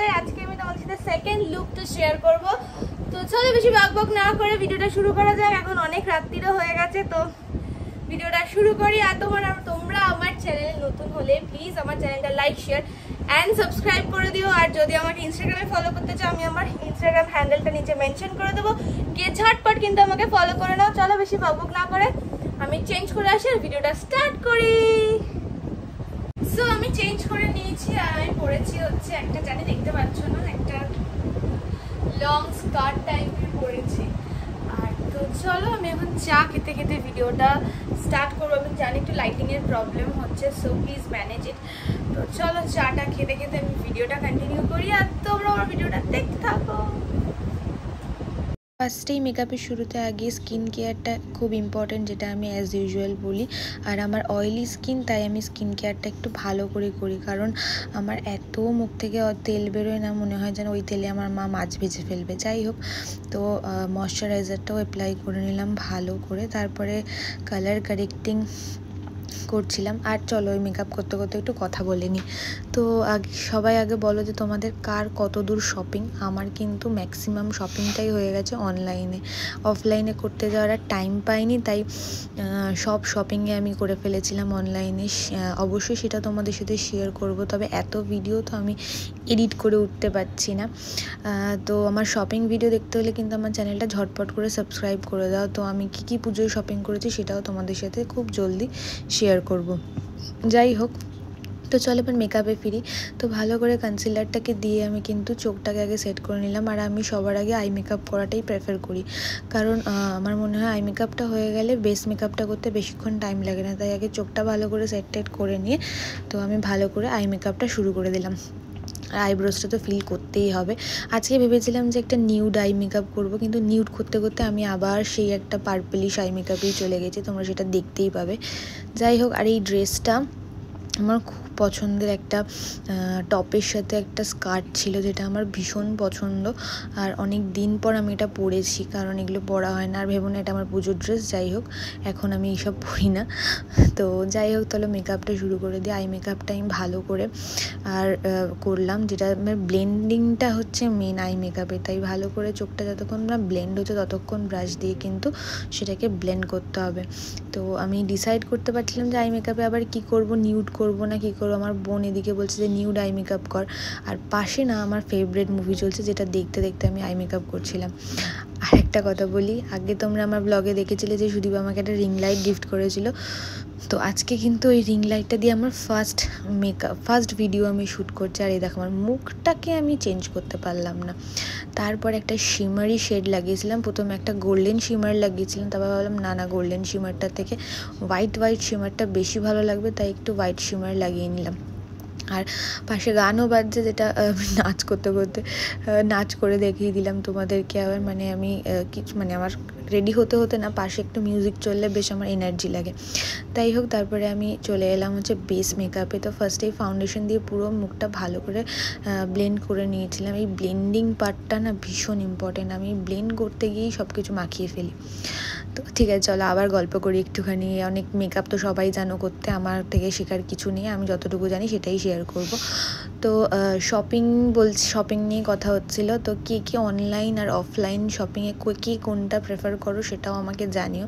যায় আজকে আমি তোমাদের সাথে সেকেন্ড লুকটা শেয়ার করব। তো চলো বেশি বকবক না করে ভিডিওটা শুরু করা যাক। এখন অনেক রাত্রিরও হয়ে গেছে, তো ভিডিওটা শুরু করি। আর তোমরা আমার চ্যানেলে নতুন হলে প্লিজ আমার চ্যানেলটা লাইক শেয়ার এন্ড সাবস্ক্রাইব করে দিও। আর যদি আমাকে ইনস্টাগ্রামে ফলো করতে চাও আমি আমার ইনস্টাগ্রাম হ্যান্ডেলটা নিচে মেনশন করে দেবো, গিয়ে ঝটপট কিন্তু আমাকে ফলো করে নাও। চলো বেশি বকবক না করে আমি চেঞ্জ করে আসি আর ভিডিওটা স্টার্ট করি। সো আমি চেঞ্জ করে নিয়েছি আর আমি পরেছি হচ্ছে একটা, জানি দেখতে পাচ্ছ না, একটা লং স্কার্ট টাইপের পরেছি। আর তো চলো আমি এখন চা খেতে খেতে ভিডিওটা স্টার্ট করবো। আমি জানি একটু লাইটিং এর প্রবলেম হচ্ছে, সো প্লিজ ম্যানেজ ইট। তো চলো চাটা খেতে খেতে আমি ভিডিওটা কন্টিনিউ করি আর তোমরা আমার ভিডিওটা দেখতে থাকো। ফার্স্টেই মেকআপের শুরুতে আগে স্কিন কেয়ারটা খুব ইম্পর্টেন্ট, যেটা আমি অ্যাজ ইউজুয়াল বলি। আর আমার অয়েলি স্কিন, তাই আমি স্কিন কেয়ারটা একটু ভালো করে করি, কারণ আমার এত মুখ থেকে তেল বেরোয় না, মনে হয় যেন ওই তেলে আমার মা মাছ ভেজে ফেলবে। যাই হোক, তো ময়শ্চারাইজারটাও অ্যাপ্লাই করে নিলাম ভালো করে, তারপরে কালার কারেক্টিং করছিলাম। আর চলো ওই মেকআপ করতে করতে একটু কথা বলে নিই। তো সবাই আগে বলো যে তোমাদের কার কত দূর শপিং। আমার কিন্তু ম্যাক্সিমাম শপিংটাই হয়ে গেছে অনলাইনে, অফলাইনে করতে যাওয়ার টাইম পাইনি, তাই সব শপিংয়ে আমি করে ফেলেছিলাম অনলাইনে। অবশ্যই সেটা তোমাদের সাথে শেয়ার করব, তবে এত ভিডিও তো আমি এডিট করে উঠতে পারছি না। তো আমার শপিং ভিডিও দেখতে হলে কিন্তু আমার চ্যানেলটা ঝটপট করে সাবস্ক্রাইব করে দাও। তো আমি কী পুজোয় শপিং করেছি সেটাও তোমাদের সাথে খুব জলদি শেয়ার করব। যাই হোক, তো চলো এবার মেকআপে ফিরি। তো ভালো করে কনসিলারটাকে দিয়ে আমি কিন্তু চোখটাকে আগে সেট করে নিলাম। আর আমি সবার আগে আই মেকআপ করাটাই প্রেফার করি, কারণ আমার মনে হয় আই মেকআপটা হয়ে গেলে বেস মেকআপটা করতে বেশিক্ষণ টাইম লাগে না। তাই আগে চোখটা ভালো করে সেট টেট করে নিয়ে তো আমি ভালো করে আই মেকআপটা শুরু করে দিলাম। আর আইব্রোসটা তো ফিল করতেই হবে। আজকে ভেবেছিলাম যে একটা নিউড আই মেকআপ করবো, কিন্তু নিউড করতে করতে আমি আবার সেই একটা পার্পলিশ আই মেকআপেই চলে গেছি, তোমরা সেটা দেখতেই পাবে। যাই হোক, আর এই ড্রেসটা আমার খুব পছন্দের, একটা টপের সাথে একটা স্কার্ট ছিল, যেটা আমার ভীষণ পছন্দ। আর অনেক দিন পর আমি এটা পরেছি, কারণ এগুলো পরা হয় না। আর ভেবো না এটা আমার পুজোর ড্রেস, যাই হোক এখন আমি এইসব পরি না। তো যাই হোক, তাহলে মেকআপটা শুরু করে দিই। আই মেকআপটা আমি ভালো করে আর করলাম, যেটা আমার ব্লেন্ডিংটা হচ্ছে মেন আই মেকআপে। তাই ভালো করে চোখটা যতক্ষণ না ব্লেন্ড হচ্ছে ততক্ষণ ব্রাশ দিয়ে কিন্তু সেটাকে ব্লেন্ড করতে হবে। তো আমি ডিসাইড করতে পারছিলাম যে আই মেকআপে আবার কি করব, নিউড করব না কি করবো। আমার বোন এদিকে বলছে যে নিউড আই মেকআপ কর, আর পাশে না আমার ফেভারিট মুভি চলছে, যেটা দেখতে দেখতে আমি আই মেকআপ করছিলাম। আর একটা কথা বলি, আগে তোমরা আমার ব্লগে দেখেছিলে যে সুদীপ আমাকে একটা রিং লাইট গিফট করেছিল। তো আজকে কিন্তু ওই রিং লাইটটা দিয়ে আমার ফার্স্ট ভিডিও আমি শ্যুট করছি। আর এই দেখো আমার মুখটাকে আমি চেঞ্জ করতে পারলাম না। তারপর একটা শিমারি শেড লাগিয়েছিলাম, প্রথমে একটা গোল্ডেন শিমার লাগিয়েছিলাম, তারপর ভাবলাম না গোল্ডেন শিমারটার থেকে হোয়াইট শিমারটা বেশি ভালো লাগবে, তাই একটু হোয়াইট শিমার লাগিয়ে নিলাম। আর পাশে গানও বাজছে, যেটা নাচ করতে করতে নাচ করে দেখিয়ে দিলাম তোমাদেরকে। আবার মানে আমি আমার রেডি হতে হতে না পাশে একটু মিউজিক চললে বেশ আমার এনার্জি লাগে। তাই হোক, তারপরে আমি চলে এলাম হচ্ছে বেস মেকআপে। তো ফার্স্টেই ফাউন্ডেশন দিয়ে পুরো মুখটা ভালো করে ব্লেন্ড করে নিয়েছিলাম। এই ব্লেন্ডিং পার্টটা না ভীষণ ইম্পর্টেন্ট, আমি ব্লেন্ড করতে গিয়েই সব কিছু মাখিয়ে ফেলি। তো ঠিক আছে, চলো আবার গল্প করি একটুখানি। অনেক মেকআপ তো সবাই জানো করতে, আমার থেকে শেখার কিছু নেই, আমি যতটুকু জানি সেটাই শেয়ার করব। তো শপিং নিয়ে কথা হচ্ছিল। তো কে অনলাইন আর অফলাইন শপিংয়ে কে কোনটা প্রেফার করো সেটাও আমাকে জানিও।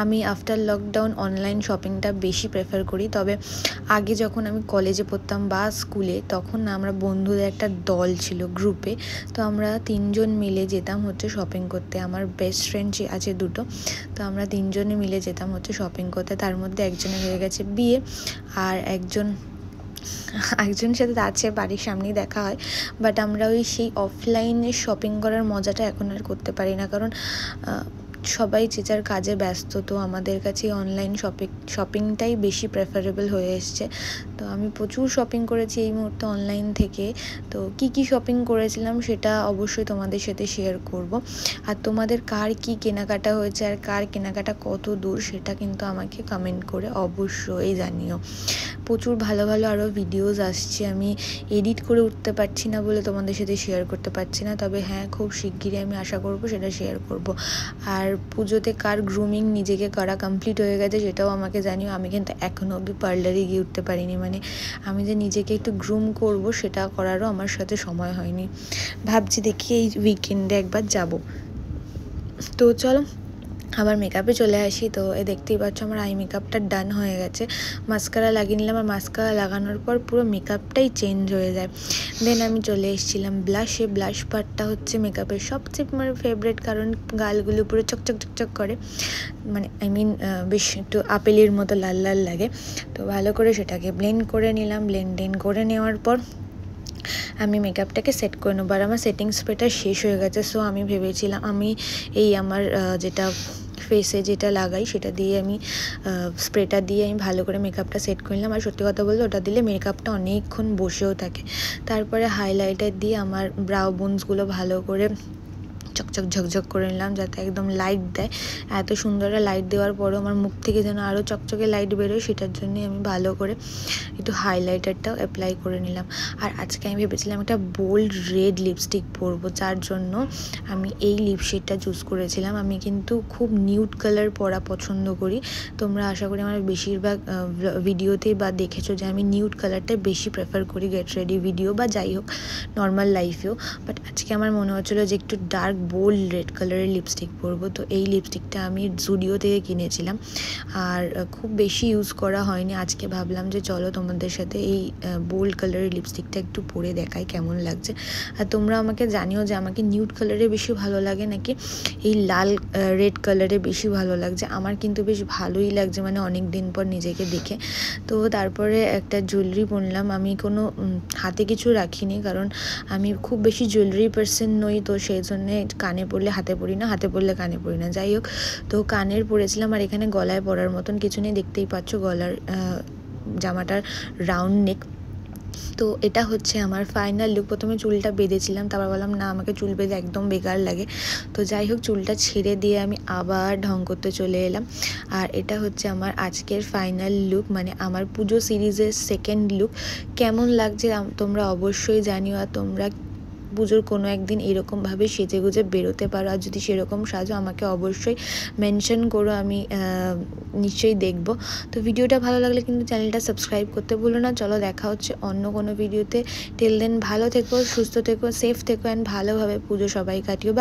আমি আফটার লকডাউন অনলাইন শপিংটা বেশি প্রেফার করি, তবে আগে যখন আমি কলেজে পড়তাম বা স্কুলে, তখন আমরা বন্ধুদের একটা দল ছিল গ্রুপে। তো আমরা 3 জন মিলে যেতাম হচ্ছে শপিং করতে। আমার বেস্ট ফ্রেন্ড আছে 2টো, তো আমরা 3 জনে মিলে যেতাম হচ্ছে শপিং করতে। তার মধ্যে একজনের হয়ে গেছে বিয়ে, আর একজনের সাথে আছে বাড়ির সামনেই দেখা হয়। বাট আমরা সেই অফলাইনে শপিং করার মজাটা এখন আর করতে পারি না, কারণ সবাই যে যার কাজে ব্যস্ত। তো আমাদের কাছে অনলাইন শপিংটাই বেশি প্রেফারেবল হয়ে এসছে। তো আমি প্রচুর শপিং করেছি এই মুহূর্তে অনলাইন থেকে। তো কি শপিং করেছিলাম সেটা অবশ্যই তোমাদের সাথে শেয়ার করব। আর তোমাদের কার কি কেনাকাটা হয়েছে আর কার কেনাকাটা কত দূর সেটা কিন্তু আমাকে কমেন্ট করে অবশ্যই জানিও। প্রচুর ভালো ভালো আরও ভিডিওস আসছে, আমি এডিট করে উঠতে পারছি না বলে তোমাদের সাথে শেয়ার করতে পারছি না। তবে হ্যাঁ, খুব শিগগিরই আমি আশা করব সেটা শেয়ার করব। আর পুজোতে কার গ্রুমিং নিজেকে করা কমপ্লিট হয়ে গেছে সেটাও আমাকে জানিও। আমি কিন্তু এখনও অবধি পার্লারে গিয়ে উঠতে পারিনি, মানে আমি যে নিজেকে একটু গ্রুম করব সেটা করারও আমার সাথে সময় হয়নি। ভাবছি দেখি এই উইকেন্ডে একবার যাব। তো চলো আবার মেকআপে চলে আসি। তো দেখতেই পাচ্ছ আমার আই মেকআপটা ডান হয়ে গেছে। মাস্কারা লাগিয়ে নিলাম, আর মাস্কারা লাগানোর পর পুরো মেকআপটাই চেঞ্জ হয়ে যায়। দেন আমি চলে এসেছিলাম ব্লাশে। ব্লাশ পার্টটা হচ্ছে মেকআপের সবচেয়ে আমার ফেভারিট, কারণ গালগুলো পুরো চকচক চকচক করে, মানে আই মিন বেশ একটু আপেলের মতো লাল লাল লাগে। তো ভালো করে সেটাকে ব্লেন্ড করে নিলাম। ব্লেন্ড করে নেওয়ার পর আমি মেকআপটাকে সেট করে নেবো। আর আমার সেটিং স্প্রেটা শেষ হয়ে গেছে। সো আমি ভেবেছিলাম আমি এই আমার যেটা ফেসে যেটা লাগাই সেটা দিয়ে আমি স্প্রেটা দিয়ে আমি ভালো করে মেকআপটা সেট করে নিলাম। আর সত্যি কথা বলতে ওটা দিলে মেকআপটা অনেকক্ষণ বসেও থাকে। তারপরে হাইলাইটার দিয়ে আমার ব্রাউ বোনসগুলো ভালো করে চকচক ঝকঝক করে নিলাম, যাতে একদম লাইট দেয়। এত সুন্দর লাইট দেওয়ার পরেও আমার মুখ থেকে যেন আরও চকচকে লাইট বেরোয়, সেটার জন্যই আমি ভালো করে একটু হাইলাইটারটাও অ্যাপ্লাই করে নিলাম। আর আজকে আমি ভেবেছিলাম একটা বোল্ড রেড লিপস্টিক পরবো, যার জন্য আমি এই লিপস্টিকটা চুজ করেছিলাম। আমি কিন্তু খুব নিউড কালার পরা পছন্দ করি। তোমরা আশা করি আমার বেশিরভাগ ভিডিওতেই বা দেখেছো যে আমি নিউড কালারটা বেশি প্রেফার করি গেট রেডি ভিডিও বা যাই হোক নর্মাল লাইফেও। বাট আজকে আমার মনে হচ্ছিলো যে একটু ডার্ক বোল্ড রেড কালারের লিপস্টিক পরবো। তো এই লিপস্টিকটা আমি জুডিও থেকে কিনেছিলাম, আর খুব বেশি ইউজ করা হয়নি। আজকে ভাবলাম যে চলো তোমাদের সাথে এই বোল্ড কালারের লিপস্টিকটা একটু পরে দেখাই কেমন লাগছে। আর তোমরা আমাকে জানিও যে আমাকে নিউড কালারে বেশি ভালো লাগে নাকি এই লাল রেড কালারে বেশি ভালো লাগছে। আমার কিন্তু বেশ ভালোই লাগছে, মানে অনেক দিন পর নিজেকে দেখে। তো তারপরে একটা জুয়েলারি পরলাম। আমি কোনো হাতে কিছু রাখিনি, কারণ আমি খুব বেশি জুয়েলারি পার্সন নই। তো সেই জন্যে কানে পরলে হাতে পরি না, হাতে পরলে কানে পরি না। যাই হোক, তো কানের পরেছিলাম। আর এখানে গলায় পরার মতন কিছু নেই, দেখতেই পাচ্ছ গলার জামাটার রাউন্ড নেক। তো এটা হচ্ছে আমার ফাইনাল লুক। প্রথমে চুলটা বেঁধেছিলাম, তারপর বললাম না আমাকে চুল বেঁধে একদম বেকার লাগে। তো যাই হোক চুলটা ছেড়ে দিয়ে আমি আবার ঢং করতে চলে এলাম। আর এটা হচ্ছে আমার আজকের ফাইনাল লুক, মানে আমার পুজো সিরিজের সেকেন্ড লুক। কেমন লাগছে তোমরা অবশ্যই জানিও। আর তোমরা পুজোর কোনো একদিন এরকমভাবে সেজে গুজে বেরোতে পারো, আর যদি সেরকম সাজো আমাকে অবশ্যই মেনশন করো, আমি নিশ্চয়ই দেখব। তো ভিডিওটা ভালো লাগলে কিন্তু চ্যানেলটা সাবস্ক্রাইব করতে ভুলো না। চলো দেখা হচ্ছে অন্য কোনো ভিডিওতে। টিল দেন ভালো থেকো, সুস্থ থেকো, সেফ থেকো, অ্যান্ড ভালোভাবে পুজো সবাই কাটিও।